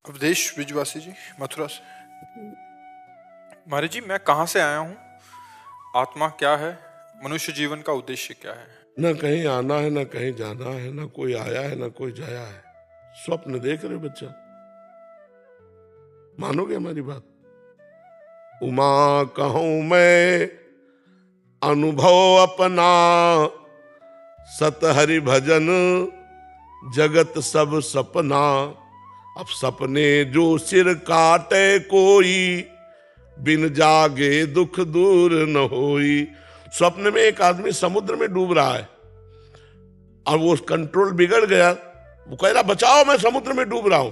अवधेश विजवासी जी, मथुरा से। महाराज जी, मैं कहाँ से आया हूँ, आत्मा क्या है, मनुष्य जीवन का उद्देश्य क्या है? न कहीं आना है, न कहीं जाना है, न कोई आया है, न कोई जाया है। स्वप्न देख रहे बच्चा, मानोगे हमारी बात? उमा कहूं मैं अनुभव अपना, सत हरि भजन जगत सब सपना। अब सपने जो सिर काटे कोई, बिन जागे दुख दूर न होई। स्वप्न में एक आदमी समुद्र में डूब रहा है और वो कंट्रोल बिगड़ गया। वो कह रहा बचाओ, मैं समुद्र में डूब रहा हूं।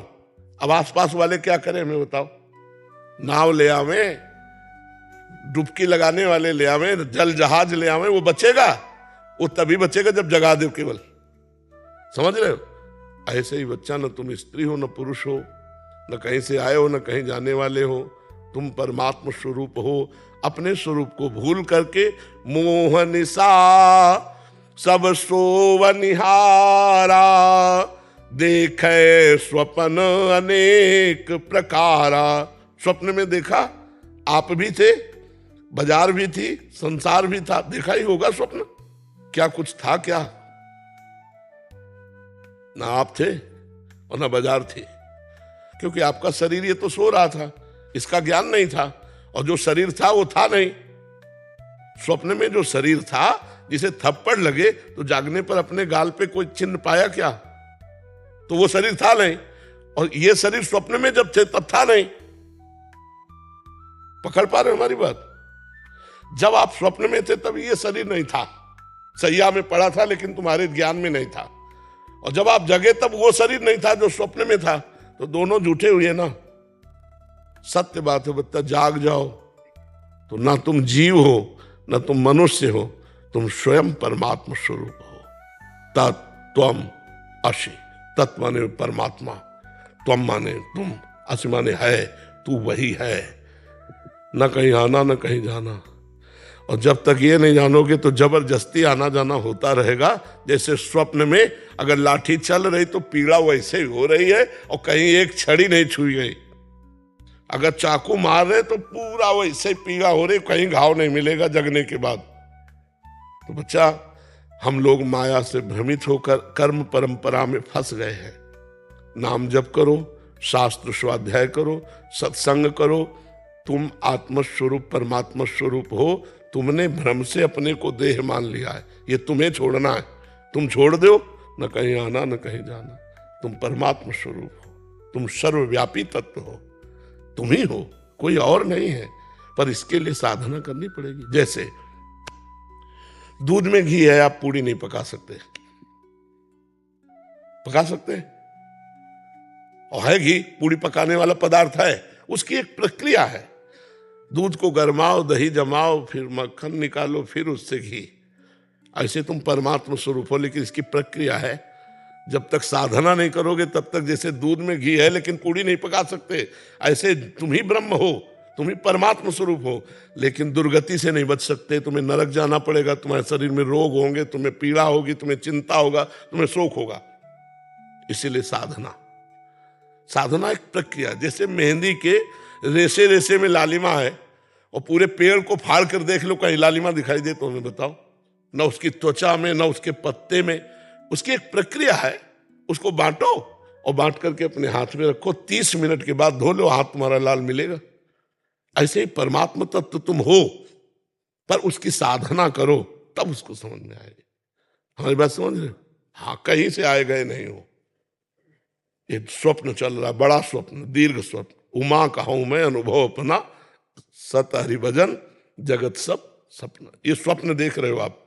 अब आसपास वाले क्या करें हमें बताओ? नाव ले आवे, डुबकी लगाने वाले ले आवे, जल जहाज ले आवे, वो बचेगा? वो तभी बचेगा जब जगा दे केवल। समझ रहे हो? ऐसे ही बच्चा, न तुम स्त्री हो न पुरुष हो, न कहीं से आए हो न कहीं जाने वाले हो, तुम परमात्मा स्वरूप हो। अपने स्वरूप को भूल करके मोह निशा सब सोवनिहारा, देखे स्वप्न अनेक प्रकारा। स्वप्न में देखा, आप भी थे, बाजार भी थी, संसार भी था, देखा ही होगा स्वप्न। क्या कुछ था क्या? ना आप थे और ना बाजार थी, क्योंकि आपका शरीर ये तो सो रहा था, इसका ज्ञान नहीं था, और जो शरीर था वो था नहीं। स्वप्न में जो शरीर था, जिसे थप्पड़ लगे तो जागने पर अपने गाल पे कोई चिन्ह पाया क्या? तो वो शरीर था नहीं, और ये शरीर स्वप्न में जब थे तब था नहीं। पकड़ पा रहे हमारी बात? जब आप स्वप्न में थे तब ये शरीर नहीं था, सैया में पड़ा था, लेकिन तुम्हारे ज्ञान में नहीं था। और जब आप जगे तब वो शरीर नहीं था जो स्वप्न में था। तो दोनों झूठे हुए ना। सत्य बात है बच्चा, जाग जाओ तो ना तुम जीव हो ना तुम मनुष्य हो, तुम स्वयं परमात्मा स्वरूप हो। तत्त्वम असि, तत्व माने परमात्मा, त्वम माने तुम, असि माने है, तू वही है। न कहीं आना न कहीं जाना। और जब तक ये नहीं जानोगे तो जबरदस्ती आना जाना होता रहेगा। जैसे स्वप्न में अगर लाठी चल रही तो पीड़ा वैसे ही हो रही है, और कहीं एक छड़ी नहीं छुई गई। अगर चाकू मार रहे तो पूरा वैसे ही पीड़ा हो रही, कहीं घाव नहीं मिलेगा जगने के बाद। तो बच्चा, हम लोग माया से भ्रमित होकर कर्म परंपरा में फंस गए हैं। नाम जप करो, शास्त्र स्वाध्याय करो, सत्संग करो। तुम आत्मस्वरूप परमात्मा स्वरूप हो। तुमने भ्रम से अपने को देह मान लिया है, ये तुम्हें छोड़ना है। तुम छोड़ दो, न कहीं आना न कहीं जाना। तुम परमात्मा स्वरूप हो, तुम सर्वव्यापी तत्व हो, तुम ही हो, कोई और नहीं है। पर इसके लिए साधना करनी पड़ेगी। जैसे दूध में घी है, आप पूड़ी नहीं पका सकते। पका सकते? और है घी, पूड़ी पकाने वाला पदार्थ है, उसकी एक प्रक्रिया है। दूध को गरमाओ, दही जमाओ, फिर मक्खन निकालो, फिर उससे घी। ऐसे तुम परमात्मा स्वरूप हो, लेकिन इसकी प्रक्रिया है। जब तक साधना नहीं करोगे तब तक जैसे दूध में घी है लेकिन पूड़ी नहीं पका सकते, ऐसे तुम ही ब्रह्म हो, तुम ही परमात्मा स्वरूप हो, लेकिन दुर्गति से नहीं बच सकते। तुम्हें नरक जाना पड़ेगा, तुम्हारे शरीर में रोग होंगे, तुम्हें पीड़ा होगी, तुम्हें चिंता होगा, तुम्हें शोक होगा। इसीलिए साधना एक प्रक्रिया। जैसे मेहंदी के रेसे रेसे में लालिमा है, और पूरे पेड़ को फाड़ कर देख लो, कहीं लालिमा दिखाई दे तो हमें बताओ? न उसकी त्वचा में, न उसके पत्ते में। उसकी एक प्रक्रिया है। उसको बांटो और बांट करके अपने हाथ में रखो, 30 मिनट के बाद धो लो, हाथ तुम्हारा लाल मिलेगा। ऐसे ही परमात्मा तत्व तुम हो, पर उसकी साधना करो, तब उसको समझ में आएगी। हमारी बात समझ रहे हो? हाँ, कहीं से आए गए नहीं हो। ये स्वप्न चल रहा, बड़ा स्वप्न, दीर्घ स्वप्न। उमा कहूं मैं अनुभव अपना, सत हरि भजन जगत सब सपना। ये स्वप्न देख रहे हो आप।